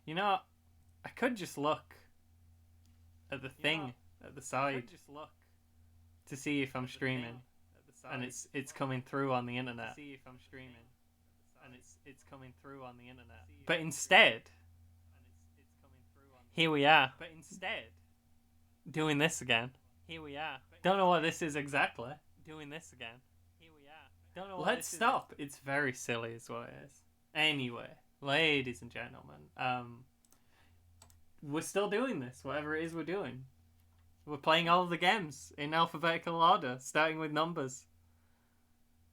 You know, I could just look at the thing at the side to see if I'm streaming, and it's coming through on the internet. But instead, here we are. Doing this again. Don't know what this is exactly. Let's stop. It's very silly is what it is. Anyway, ladies and gentlemen, we're still doing this, whatever it is we're doing. We're playing all of the games in alphabetical order, starting with numbers.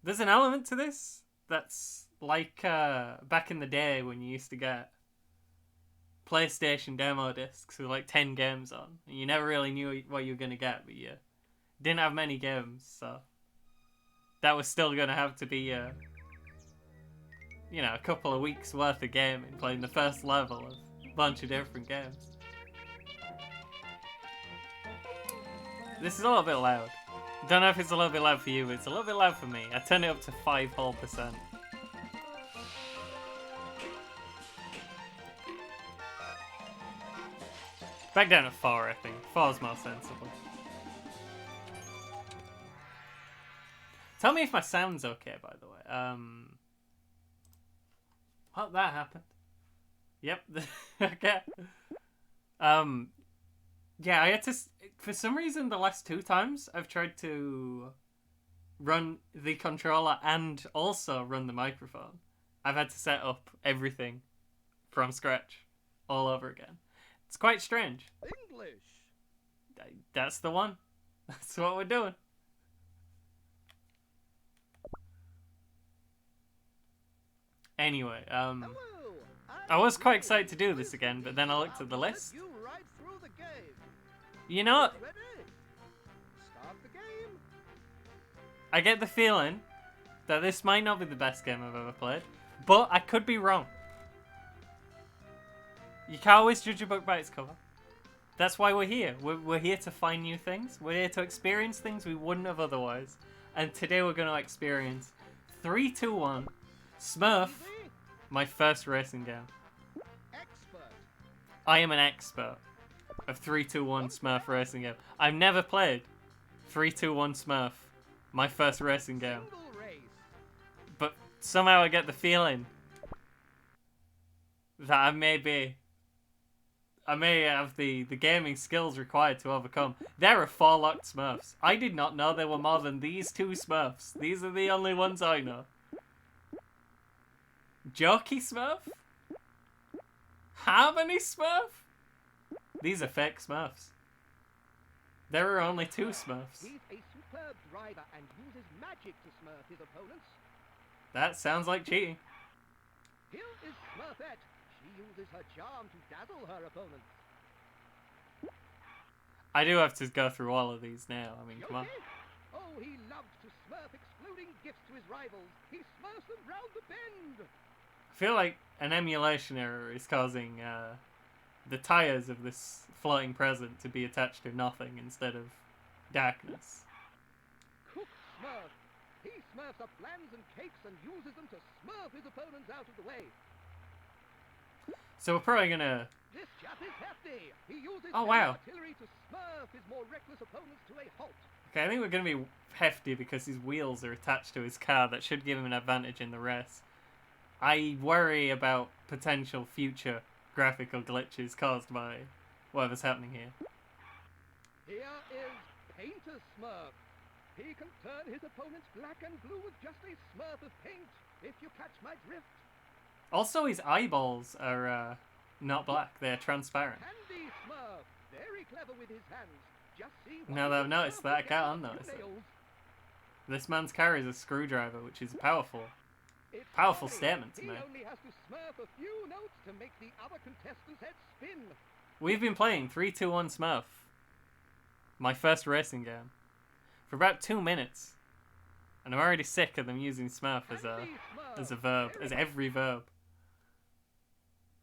There's an element to this that's like back in the day when you used to get PlayStation demo discs with like 10 games on, and you never really knew what you were going to get, but you didn't have many games, so that was still going to have to be a couple of weeks worth of gaming, playing the first level of a bunch of different games. This is a little bit loud. Don't know if it's a little bit loud for you, but it's a little bit loud for me. I turned it up to 5%. Back down to 4, I think. 4's more sensible. Tell me if my sound's okay, by the way. Oh, that happened. Yep. Okay. Yeah, I had to... For some reason, the last 2 times, I've tried to run the controller and also run the microphone. I've had to set up everything from scratch all over again. It's quite strange. English. That's the one. That's what we're doing. Anyway, Hello, I was quite excited to do this again, but then I looked at the list. You right through the game. You know what? Ready? Start the game. I get the feeling that this might not be the best game I've ever played, but I could be wrong. You can't always judge a book by its cover. That's why we're here. We're here to find new things. We're here to experience things we wouldn't have otherwise. And today we're going to experience 3-2-1 Smurf, my first racing game. Expert. I am an expert of 3-2-1 Smurf racing game. I've never played 3-2-1 Smurf, my first racing game. Single race. But somehow I get the feeling that I may have the gaming skills required to overcome. There are 4 locked Smurfs. I did not know there were more than these 2 Smurfs. These are the only ones I know. Jokey Smurf? Harmony Smurf? These are fake Smurfs. There are only 2 Smurfs. He's a superb driver and uses magic to smurf his opponents. That sounds like cheating. Here is Smurfette. She uses her charm to dazzle her opponents. I do have to go through all of these now. I mean, come on. Yoshi? Oh, he loves to smurf exploding gifts to his rivals. He smurfs them round the bend. I feel like an emulation error is causing the tires of this floating present to be attached to nothing instead of darkness. Cook Smurf. He smurfs up plans and cakes and uses them to smurf his opponents out of the way. So we're probably gonna... This chap is hefty. He uses Oh, heavy wow. artillery to smurf his more reckless opponents to a halt. Okay, I think we're gonna be hefty because his wheels are attached to his car. That should give him an advantage in the race. I worry about potential future graphical glitches caused by whatever's happening here. Here is Painter Smurf. He can turn his opponents black and blue with just a smurf of paint, if you catch my drift. Also, his eyeballs are not black. They're transparent. Handy Smurf. Very clever with his hands. Just see what Now that I've he noticed can that, I smurf can't with unnotice a few it. nails. This man's car is a screwdriver, which is powerful. It's Powerful funny. statement to He make. only has to smurf a few notes to make the other contestants' heads spin. We've been playing 3-2-1 Smurf, my first racing game, for about 2 minutes, and I'm already sick of them using Smurf as a Handy Smurf. verb, Very as every verb.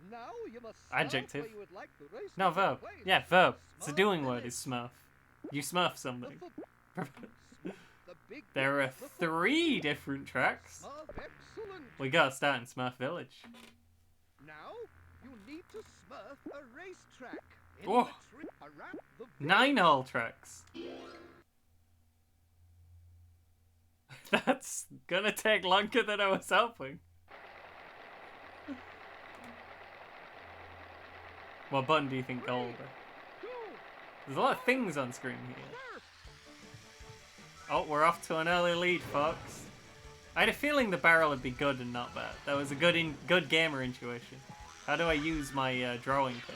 Now you must Adjective. where you would like the race No, to take verb. place. Yeah, verb. It's a Smurf doing word. village. Is Smurf. You Smurf something. The big There are the 3 different tracks. Smurf excellent. We gotta start in Smurf Village. Now you need to Smurf a racetrack. Whoa. Around the 9-hole tracks. That's gonna take longer than I was hoping. What button do you think older? There's a lot of things on screen here. Oh, we're off to an early lead, folks. I had a feeling the barrel would be good and not bad. That was a good gamer intuition. How do I use my drawing pin?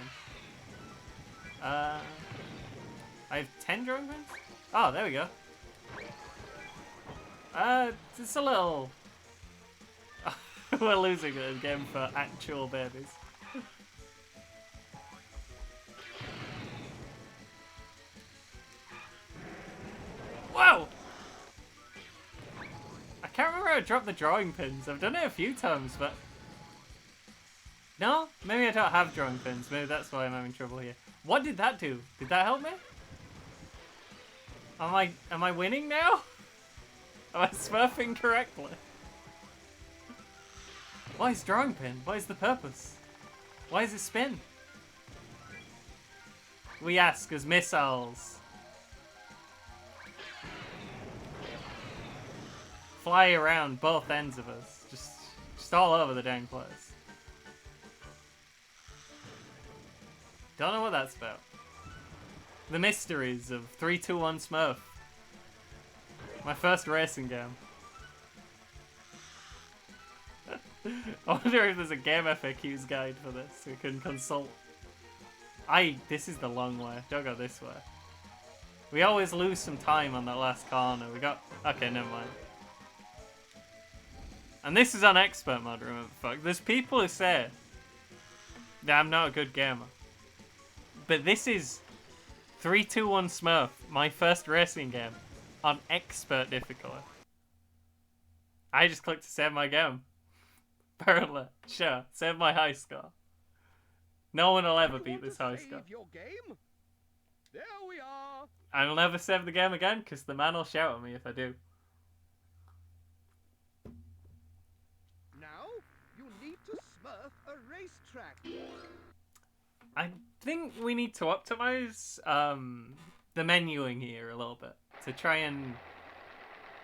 I have 10 drawing pins? Oh, there we go. It's a little... We're losing it again for actual babies. Whoa! I can't remember how to drop the drawing pins. I've done it a few times, but... No? Maybe I don't have drawing pins. Maybe that's why I'm having trouble here. What did that do? Did that help me? Am I winning now? Am I smurfing correctly? Why is drawing pin? What is the purpose? Why does it spin? We ask as missiles fly around both ends of us. Just all over the dang place. Don't know what that's about. The mysteries of 3-2-1 Smurf. My first racing game. I wonder if there's a game FAQs guide for this we can consult. This is the long way. Don't go this way. We always lose some time on that last corner. Okay, never mind. And this is on expert mode, remember, fuck. There's people who say that I'm not a good gamer. But this is 3-2-1 Smurf, my first racing game, on expert difficulty. I just clicked to save my game. Apparently. Sure, save my high score. No one will ever beat this high score. Your game? There we are. I'll never save the game again, because the man will shout at me if I do. Now, you need to Smurf a racetrack. I think we need to optimize the menuing here a little bit to try and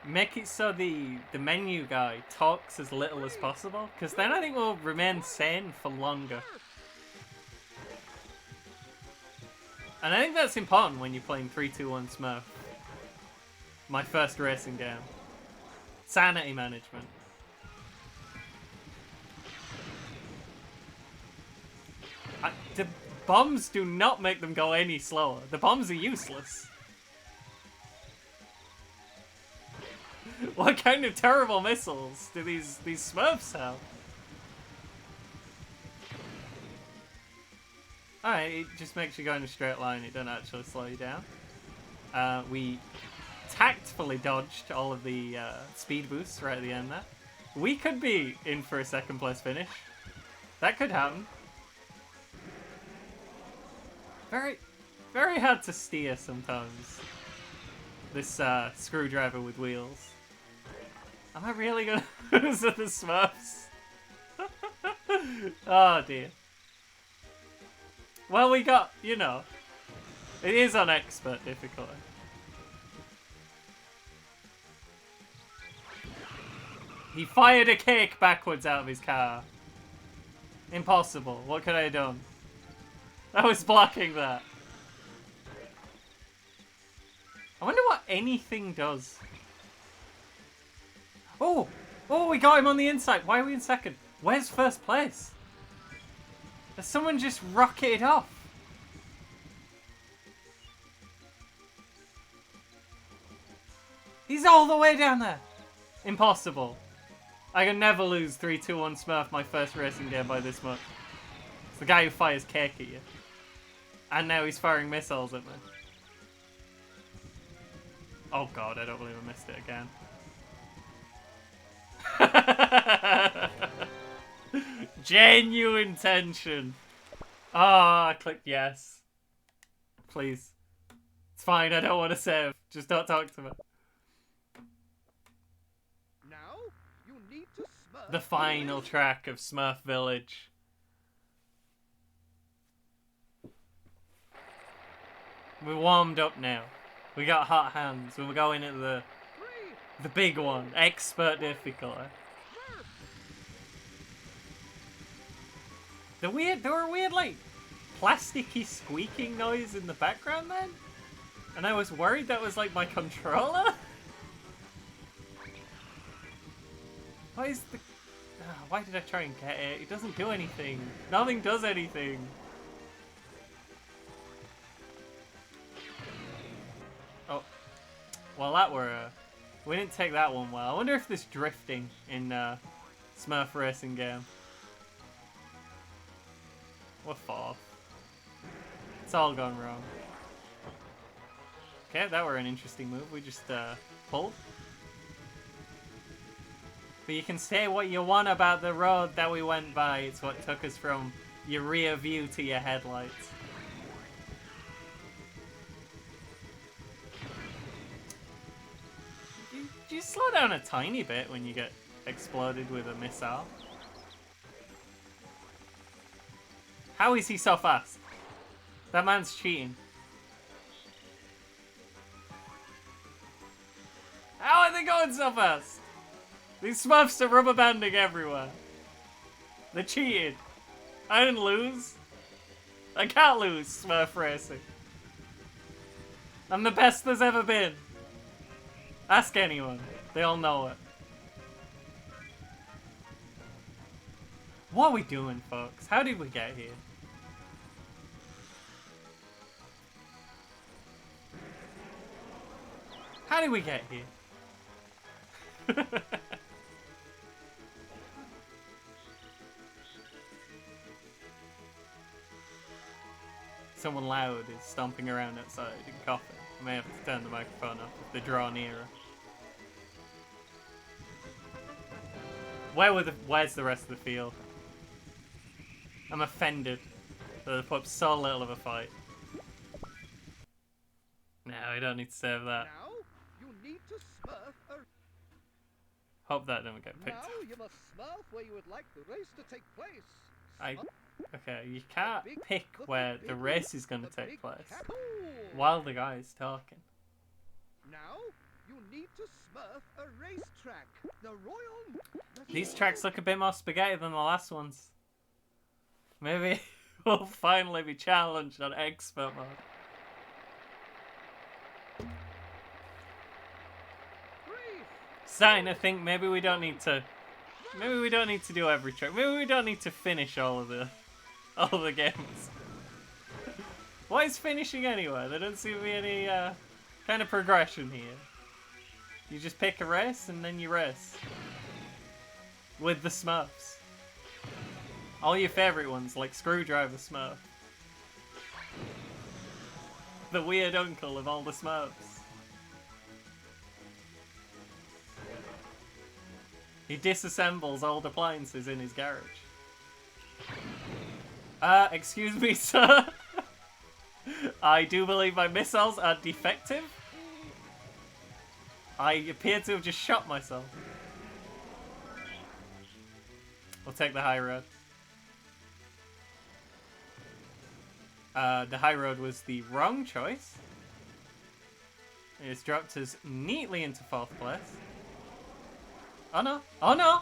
make it so the menu guy talks as little as possible, because then I think we'll remain sane for longer. And I think that's important when you're playing 3-2-1 Smurf. My first racing game. Sanity management. The bombs do not make them go any slower. The bombs are useless. What kind of terrible missiles do these Smurfs have? Alright, it just makes you go in a straight line. It doesn't actually slow you down. We tactfully dodged all of the speed boosts right at the end there. We could be in for a second place finish. That could happen. Very, very hard to steer sometimes. This screwdriver with wheels. Am I really gonna lose to the Smurfs? Oh dear. Well, we got, you know, it is on expert difficulty. He fired a cake backwards out of his car. Impossible. What could I have done? I was blocking that. I wonder what anything does. Oh! Oh, we got him on the inside. Why are we in second? Where's first place? Has someone just rocketed off? He's all the way down there. Impossible. I can never lose 3-2-1 Smurf, my first racing game, by this much. It's the guy who fires cake at you. And now he's firing missiles at me. Oh god, I don't believe I missed it again. Genuine tension. Ah, I clicked yes. Please. It's fine, I don't want to save. Just don't talk to me. Now, you need to Smurf The final track of Smurf Village. We're warmed up now. We got hot hands. We're going at the big one. Expert difficulty. There were weird like plasticky squeaking noise in the background then? And I was worried that was like my controller? Why is the... why did I try and get it? It doesn't do anything. Nothing does anything. Oh. Well, that were... we didn't take that one well. I wonder if there's drifting in Smurf racing game. We're fourth. It's all gone wrong. Okay, that were an interesting move. We just pulled. But you can say what you want about the road that we went by. It's what took us from your rear view to your headlights. You slow down a tiny bit when you get exploded with a missile. How is he so fast? That man's cheating. How are they going so fast? These Smurfs are rubber banding everywhere. They're cheating. I didn't lose. I can't lose Smurf racing. I'm the best there's ever been. Ask anyone. They all know it. What are we doing, folks? How did we get here? How did we get here? Someone loud is stomping around outside and coughing. I may have to turn the microphone up if they draw nearer. Where's the rest of the field? I'm offended that they put up so little of a fight. No, we don't need to save that. Now, you need to smurf a... Hope that didn't get picked Now, up. you must smurf where you would like the race to take place. Okay, you can't big- pick the where big the one, race is going to the take big place cap- Ooh. while the guy is talking. Now, you need to smurf a racetrack. The Royal... These tracks look a bit more spaghetti than the last ones. Maybe we'll finally be challenged on expert mode. Starting to think maybe we don't need to do every track. Maybe we don't need to finish all of the games. What is finishing anyway? There don't seem to be any kind of progression here. You just pick a race and then you race. With the Smurfs. All your favourite ones, like Screwdriver Smurf. The weird uncle of all the Smurfs. He disassembles old appliances in his garage. Excuse me, sir. I do believe my missiles are defective. I appear to have just shot myself. We'll take the high road. The high road was the wrong choice. It has dropped us neatly into 4th place. Oh no! Oh no!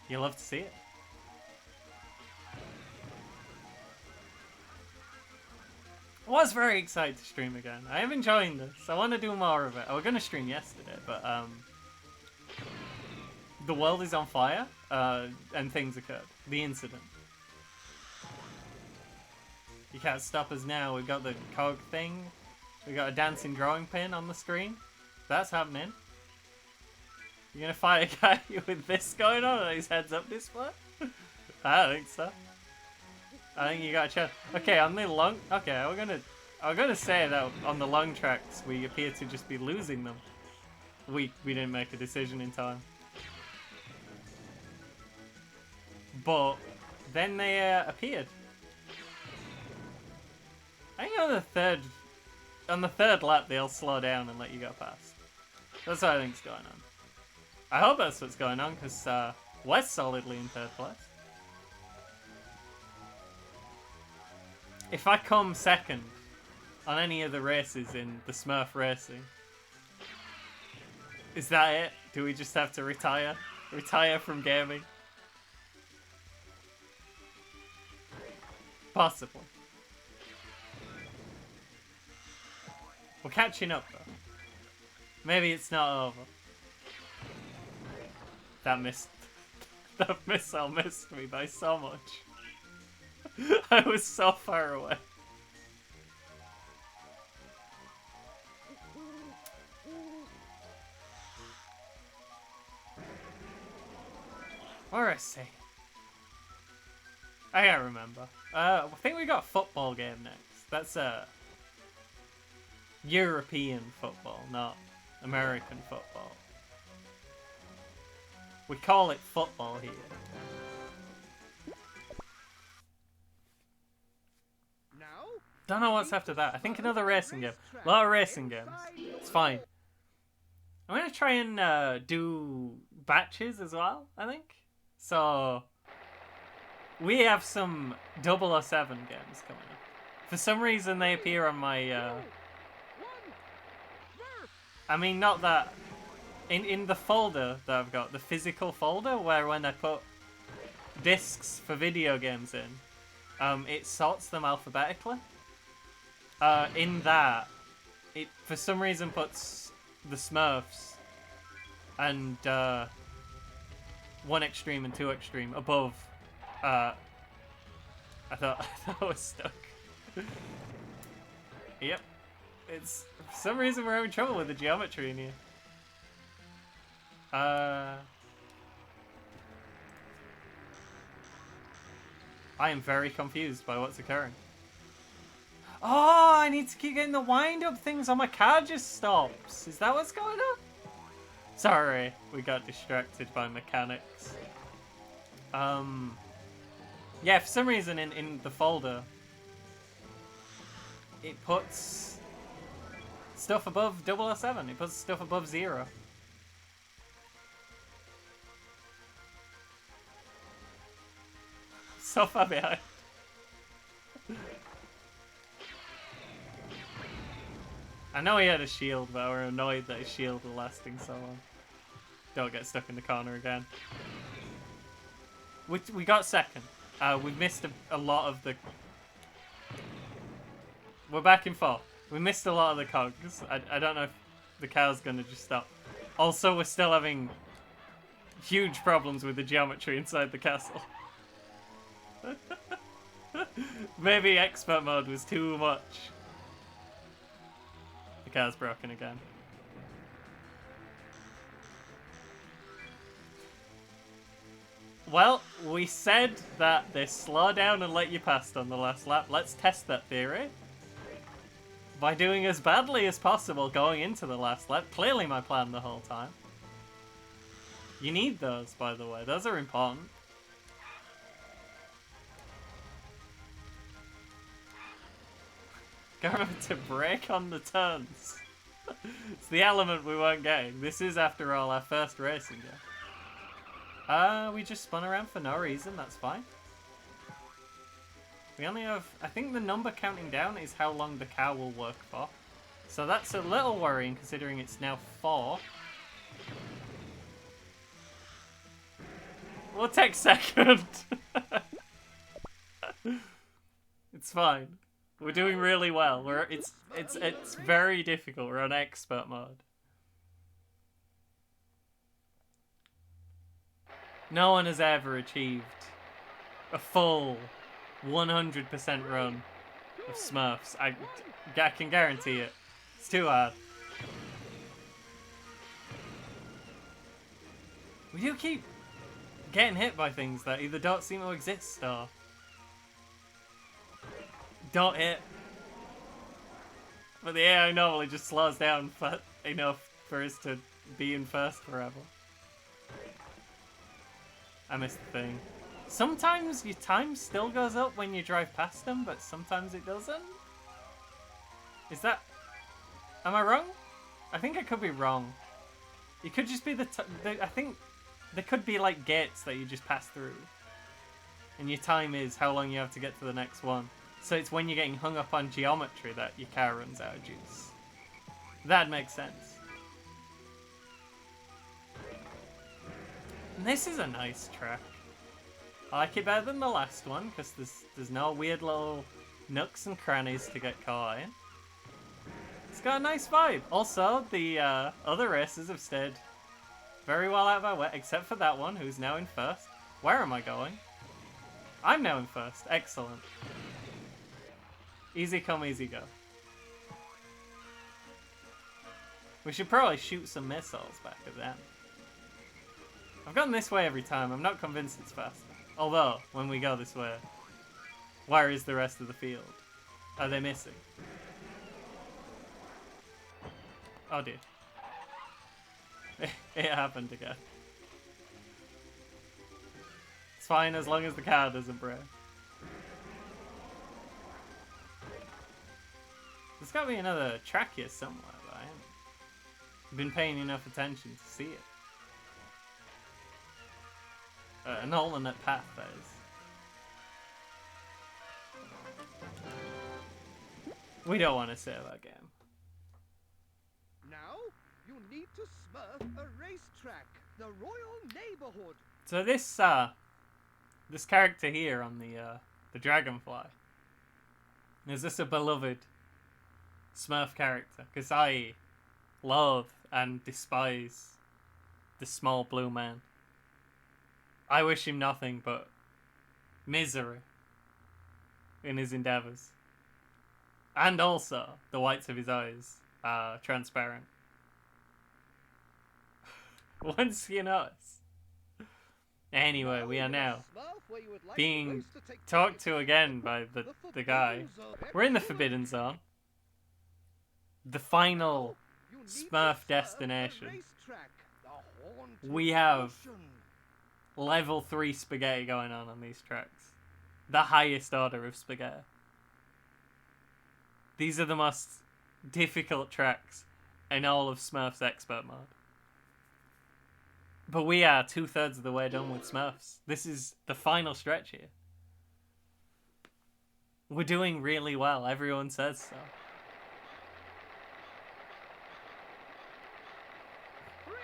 You love to see it. I was very excited to stream again. I am enjoying this. I want to do more of it. I was going to stream yesterday, but the world is on fire, and things occurred. The incident. You can't stop us now. We've got the cog thing. We got a dancing drawing pin on the screen. That's happening. You're gonna fight a guy with this going on and his heads up display? I don't think so. I think you got a chance. Okay, on the long... Okay, I'm gonna say that on the long tracks we appear to just be losing them. We didn't make a decision in time. But then they appeared. I think on the third lap they'll slow down and let you go past. That's what I think's going on. I hope that's what's going on, because we're solidly in 3rd place. if I come second on any of the races in the Smurf racing, is that it? Do we just have to retire? Retire from gaming? Possible. We're catching up though. Maybe it's not over. That missed. That missile missed me by so much. I was so far away. Where is he? I can't remember. I think we got a football game next. That's European football, not American football. We call it football here. Now, Don't know what's after that. I think another racing game. A lot of racing games. It's fine. I'm gonna try and do batches as well, I think. So we have some 007 games coming up. For some reason they appear on my I mean, not that in the folder that I've got, the physical folder where when I put discs for video games in, it sorts them alphabetically. In that, it for some reason puts the Smurfs and 1 Extreme and 2 Extreme above. I thought I was stuck. Yep, it's for some reason we're having trouble with the geometry in here. I am very confused by what's occurring. Oh, I need to keep getting the wind-up things on my car just stops. Is that what's going on? Sorry, we got distracted by mechanics. Yeah, for some reason in the folder, it puts stuff above 007. It puts stuff above 0. So far behind. I know he had a shield, but we're annoyed that his shield was lasting so long. Don't get stuck in the corner again. We got second. We missed a lot of the... We're back in 4th. We missed a lot of the cogs. I don't know if the car's gonna just stop. Also, we're still having huge problems with the geometry inside the castle. Maybe expert mode was too much. The car's broken again. Well, we said that they slow down and let you past on the last lap. Let's test that theory. By doing as badly as possible going into the last lap. Clearly my plan the whole time. You need those, by the way. Those are important. Gotta remember to brake on the turns. It's the element we weren't getting. This is, after all, our first racing game. We just spun around for no reason. That's fine. We only have... I think the number counting down is how long the car will work for. So that's a little worrying, considering it's now 4. We'll take second. It's fine. We're doing really well. It's very difficult. We're on expert mode. No one has ever achieved a full 100% run of Smurfs. I can guarantee it. It's too hard. We do keep getting hit by things that either don't seem to exist or don't hit. But the AI normally just slows down enough for us to be in first forever. I missed the thing. Sometimes your time still goes up when you drive past them, but sometimes it doesn't? Is that... Am I wrong? I think I could be wrong. It could just be I think there could be like gates that you just pass through. And your time is how long you have to get to the next one. So it's when you're getting hung up on geometry that your car runs out of juice. That makes sense. And this is a nice track. I like it better than the last one because there's no weird little nooks and crannies to get caught in. It's got a nice vibe. Also, the other races have stayed very well out of our way, except for that one who's now in first. Where am I going? I'm now in first. Excellent. Easy come, easy go. We should probably shoot some missiles back at them. I've gone this way every time. I'm not convinced it's faster. Although, when we go this way, where is the rest of the field? Are they missing? Oh dear. It happened again. It's fine as long as the car doesn't break. There's got to be another track here somewhere, but I haven't been paying enough attention to see it. An alternate path, that is. We don't want to save our game. Now, you need to smurf a racetrack, the Royal Neighborhood. So this character here on the Dragonfly, is this a beloved Smurf character? Because I love and despise the small blue man. I wish him nothing but misery in his endeavours. And also, the whites of his eyes are transparent. Once you notice. Anyway, we are now being talked to again by the guy. We're in the Forbidden Zone. The final Smurf destination. We have level 3 spaghetti going on these tracks. The highest order of spaghetti. These are the most difficult tracks in all of Smurf's expert mode. But we are 2/3 of the way done with Smurfs. This is the final stretch here. We're doing really well. Everyone says so. 3,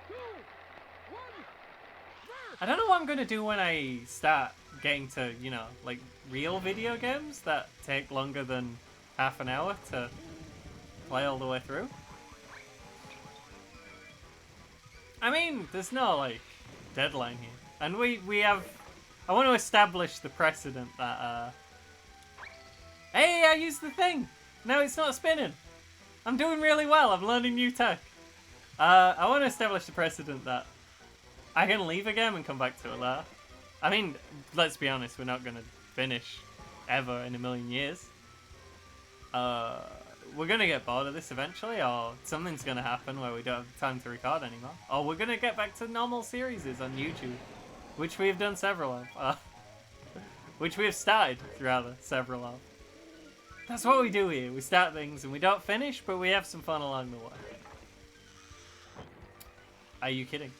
2, 1. I don't know what I'm going to do when I start getting to, you know, like real video games that take longer than half an hour to play all the way through. I mean, there's no, like, deadline here. And we have... I want to establish the precedent that, Hey, I used the thing! No, it's not spinning! I'm doing really well, I'm learning new tech. I want to establish the precedent that I can leave a game and come back to it later. I mean, let's be honest, we're not going to finish ever in a million years. We're going to get bored of this eventually, or something's going to happen where we don't have time to record anymore. Or we're going to get back to normal series on YouTube, which we've done several of. Which we have started, rather, several of. That's what we do here. We start things and we don't finish, but we have some fun along the way. Are you kidding?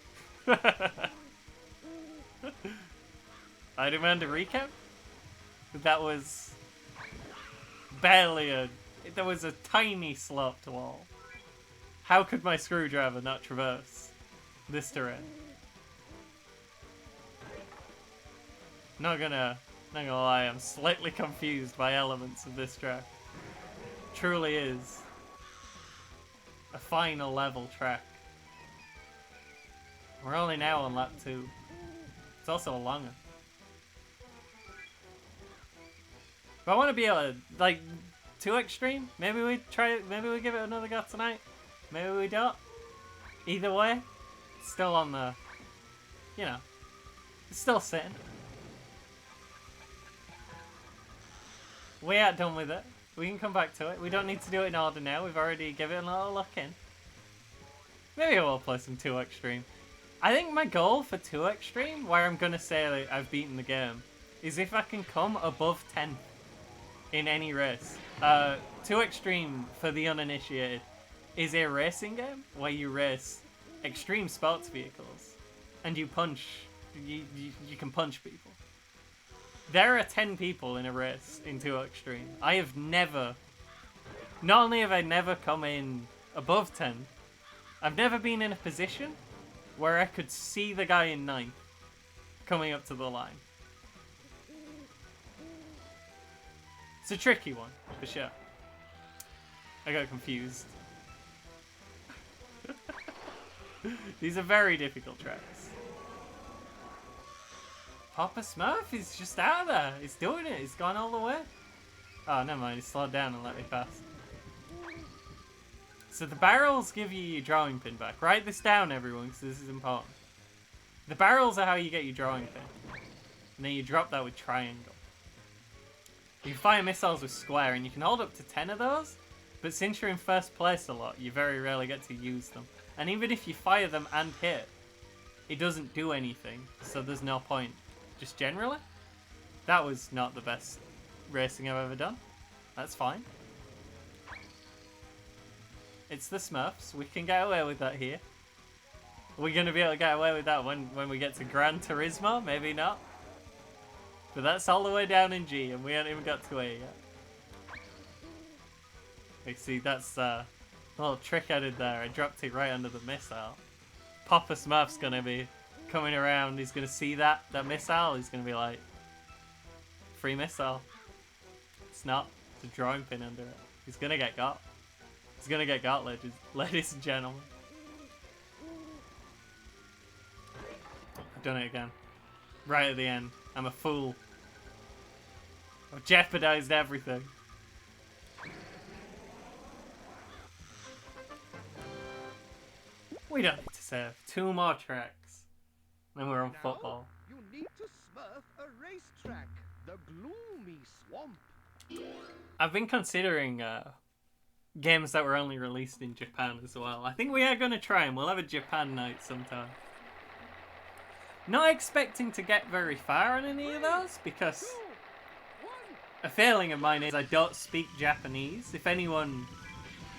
I demand a recap? That was barely there was a tiny sloped wall. How could my screwdriver not traverse this terrain? Not gonna lie, I'm slightly confused by elements of this track. Truly is a final level track. We're only now on lap 2. It's also a longer. But I want to be able to, like, too extreme. Maybe we give it another go tonight. Maybe we don't. Either way, it's still on the, you know, it's still sitting. We aren't done with it. We can come back to it. We don't need to do it in order now. We've already given it a little look in. Maybe I will play some 2 extreme. I think my goal for 2 extreme, where I'm going to say that I've beaten the game, is if I can come above 10th in any race. 2 extreme, for the uninitiated, is a racing game where you race extreme sports vehicles and you punch, you can punch people. There are 10 people in a race in 2 Extreme. I have never... Not only have I never come in above 10, I've never been in a position where I could see the guy in 9th coming up to the line. It's a tricky one, for sure. I got confused. These are very difficult tracks. Papa Smurf is just out of there. He's doing it. He's gone all the way. Oh, never mind. He slowed down and let me pass. So the barrels give you your drawing pin back. Write this down, everyone, because this is important. The barrels are how you get your drawing pin. And then you drop that with triangle. You can fire missiles with square, and you can hold up to 10 of those. But since you're in first place a lot, you very rarely get to use them. And even if you fire them and hit, it doesn't do anything. So there's no point. Just generally, that was not the best racing I've ever done. That's fine. It's the Smurfs. We can get away with that here. We're going to be able to get away with that when we get to Gran Turismo? Maybe not. But that's all the way down in G, and we haven't even got to A yet. You see, that's a little trick I did there. I dropped it right under the missile. Papa Smurf's going to be coming around. He's going to see that missile. He's going to be like, free missile. It's not. It's a drawing pin under it. He's going to get got. He's going to get got, ladies and gentlemen. I've done it again. Right at the end. I'm a fool. I've jeopardized everything. We don't need to save. 2 more tracks. Then we're on Now, football. You need to smurf a racetrack, the gloomy swamp. I've been considering games that were only released in Japan as well. I think we are going to try them. We'll have a Japan night sometime. Not expecting to get very far on any of those, because a failing of mine is I don't speak Japanese. If anyone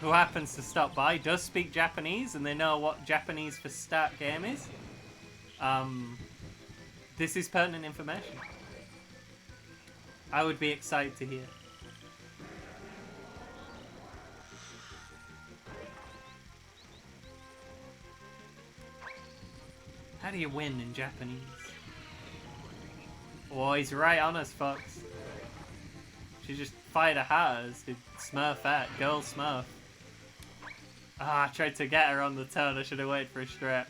who happens to stop by does speak Japanese and they know what Japanese for start game is, this is pertinent information. I would be excited to hear. How do you win in Japanese? Oh, he's right on us, folks. She just fired a hat did Smurfette, girl Smurf. Ah, I tried to get her on the turn. I should have waited for a straight.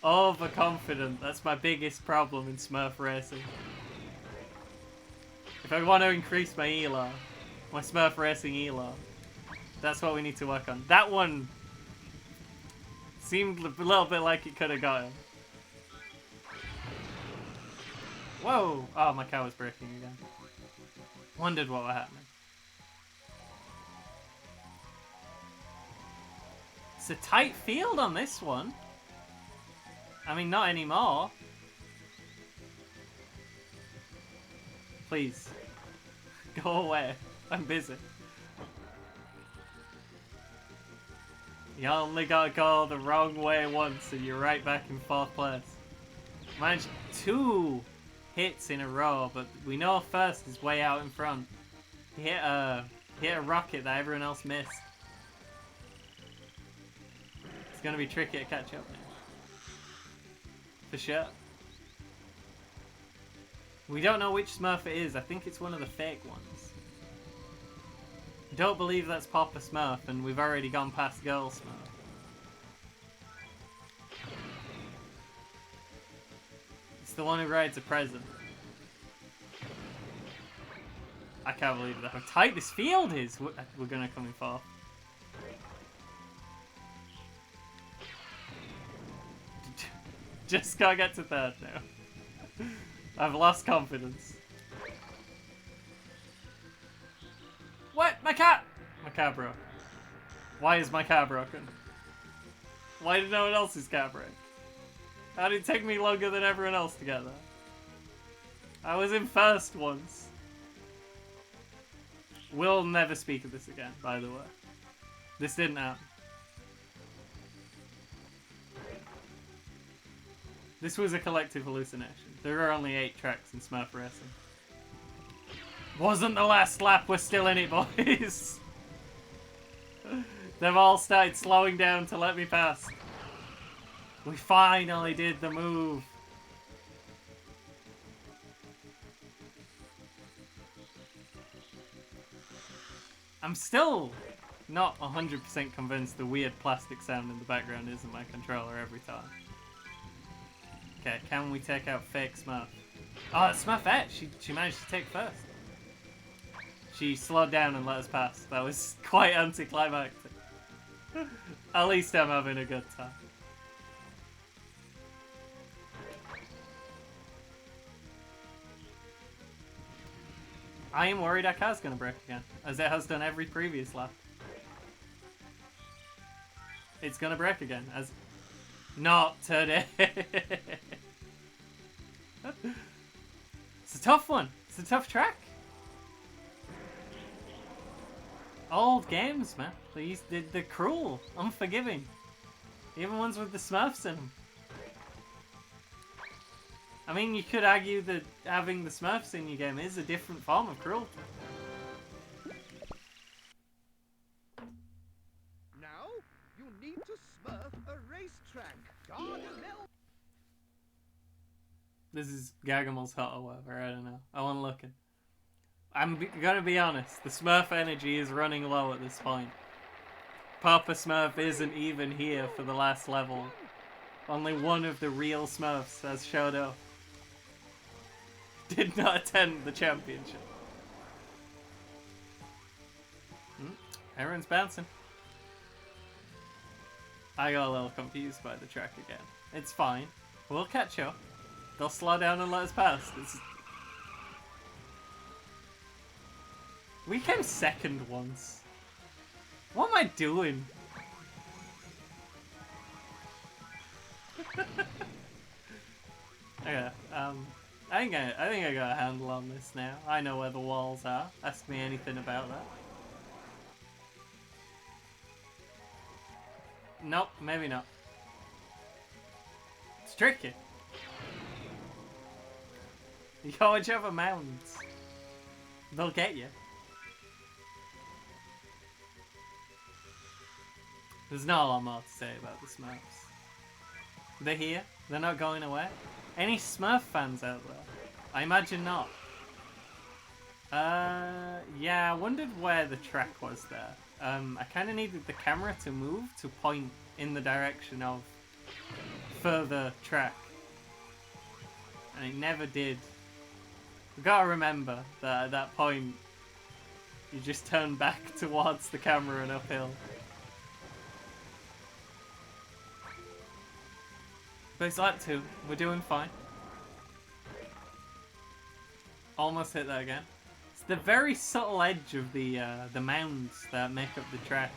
Overconfident. That's my biggest problem in Smurf racing. If I want to increase my ELO, my Smurf racing ELO, that's what we need to work on. That one seemed a little bit like it could have got him. Whoa! Oh, my car was braking again. Wondered what was happening. It's a tight field on this one. I mean, not anymore. Please. Go away. I'm busy. You only gotta go the wrong way once and you're right back in 4th place. Managed 2 hits in a row, but we know first is way out in front. He hit a rocket that everyone else missed. It's gonna be tricky to catch up now. For sure. We don't know which Smurf it is. I think it's one of the fake ones. Don't believe that's Papa Smurf, and we've already gone past Girl Smurf. It's the one who rides a present. I can't believe that. How tight this field is. We're gonna come in 4th. Just gotta get to 3rd now. I've lost confidence. What? My car! My car broke. Why is my car broken? Why did no one else's car break? How did it take me longer than everyone else to get there? I was in 1st once. We'll never speak of this again, by the way. This didn't happen. This was a collective hallucination. There are only 8 tracks in Smurf Racing. Wasn't the last lap, we're still in it, boys. They've all started slowing down to let me pass. We finally did the move. I'm still not 100% convinced the weird plastic sound in the background isn't my controller every time. Okay, can we take out fake Smurf? Oh, it's Smurfette! She managed to take first. She slowed down and let us pass. That was quite anticlimactic. At least I'm having a good time. I am worried our car's gonna break again, as it has done every previous lap. It's gonna break again, as... Not today! It's a tough one. It's a tough track. Old games, man. They're cruel, unforgiving. Even ones with the Smurfs in them. I mean, you could argue that having the Smurfs in your game is a different form of cruelty. Now, you need to smurf a racetrack. Gargamel. This is Gargamel's hot or whatever, I don't know. I wasn't looking. I'm gonna be honest, the Smurf energy is running low at this point. Papa Smurf isn't even here for the last level. Only one of the real Smurfs has showed up. Did not attend the championship. Everyone's bouncing. I got a little confused by the track again. It's fine. We'll catch up. They'll slow down and let us pass. We came second once. What am I doing? Okay, I think I got a handle on this now. I know where the walls are. Ask me anything about that. Nope, maybe not. It's tricky. You go which other mountains. They'll get you. There's not a lot more to say about the Smurfs. They're here. They're not going away. Any Smurf fans out there? I imagine not. Yeah, I wondered where the track was there. I kind of needed the camera to move to point in the direction of further track. And it never did. You gotta remember that at that point, you just turn back towards the camera and uphill. But it's lap 2. We're doing fine. Almost hit that again. It's the very subtle edge of the mounds that make up the track,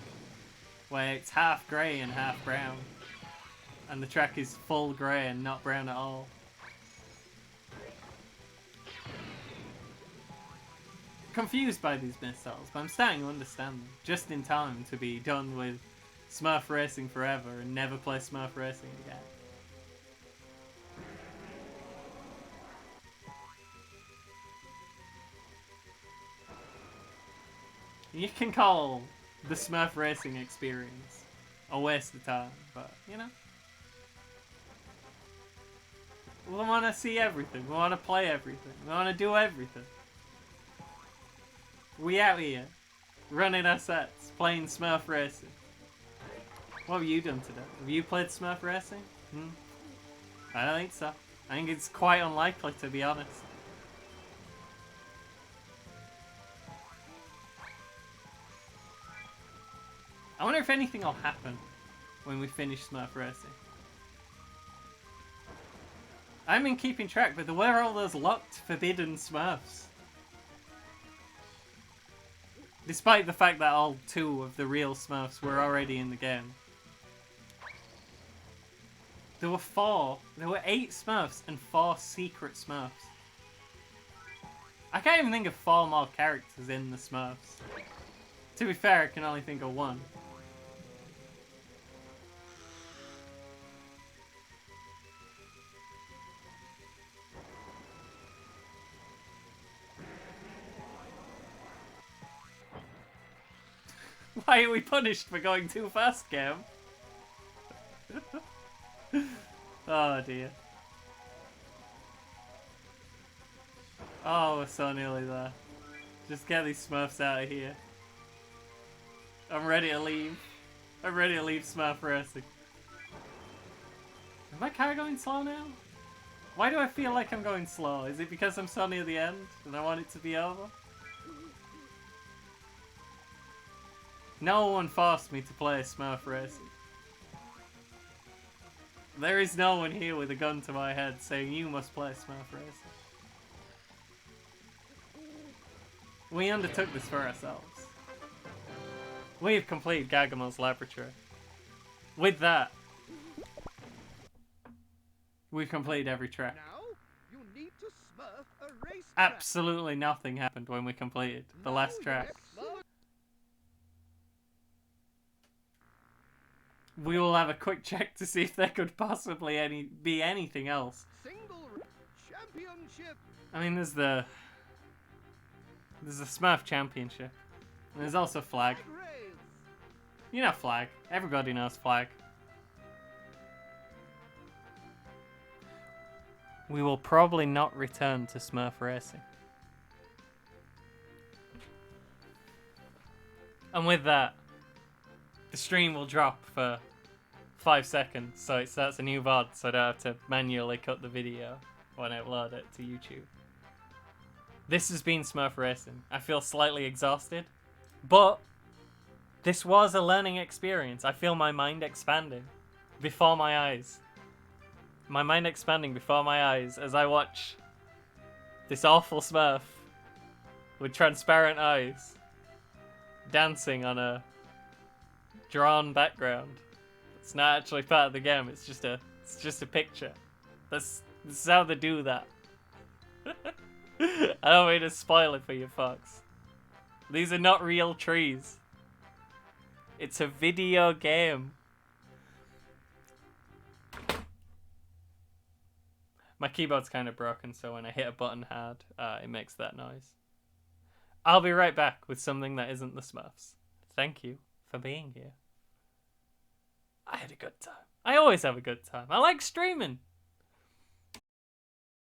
where it's half grey and half brown, and the track is full grey and not brown at all. Confused by these missiles, but I'm starting to understand them. Just in time to be done with Smurf Racing forever and never play Smurf Racing again. You can call the Smurf Racing experience a waste of time, but, you know. We want to see everything. We want to play everything. We want to do everything. We out here, running our sets, playing Smurf Racing. What have you done today? Have you played Smurf Racing? I don't think so. I think it's quite unlikely, to be honest. I wonder if anything will happen when we finish Smurf Racing. I've been keeping track, but there were all those locked, forbidden Smurfs. Despite the fact that all 2 of the real Smurfs were already in the game. There were 8 Smurfs and 4 secret Smurfs. I can't even think of 4 more characters in the Smurfs. To be fair, I can only think of 1. Why are we punished for going too fast, game? Oh dear. Oh, we're so nearly there. Just get these Smurfs out of here. I'm ready to leave. I'm ready to leave Smurf Racing. Is my car going slow now? Why do I feel like I'm going slow? Is it because I'm so near the end and I want it to be over? No one forced me to play Smurf Racing. There is no one here with a gun to my head saying you must play Smurf Racing. We undertook this for ourselves. We've completed Gargamel's laboratory. With that, we've completed every track. Now, you need to Smurf a race track. Absolutely nothing happened when we completed the last track. We will have a quick check to see if there could possibly be anything else. Single championship. I mean, there's the Smurf Championship. And there's also Flag. Race. You know Flag. Everybody knows Flag. We will probably not return to Smurf Racing. And with that, the stream will drop for 5 seconds, so it starts a new VOD, so I don't have to manually cut the video when I upload it to YouTube. This has been Smurf Racing. I feel slightly exhausted, but this was a learning experience. I feel my mind expanding before my eyes. My mind expanding before my eyes as I watch this awful Smurf with transparent eyes dancing on a drawn background. It's not actually part of the game. It's just a picture. This is how they do that. I don't mean to spoil it for you folks. These are not real trees. It's a video game. My keyboard's kind of broken, so when I hit a button hard, it makes that noise. I'll be right back with something that isn't the Smurfs. Thank you for being here. I had a good time. I always have a good time. I like streaming.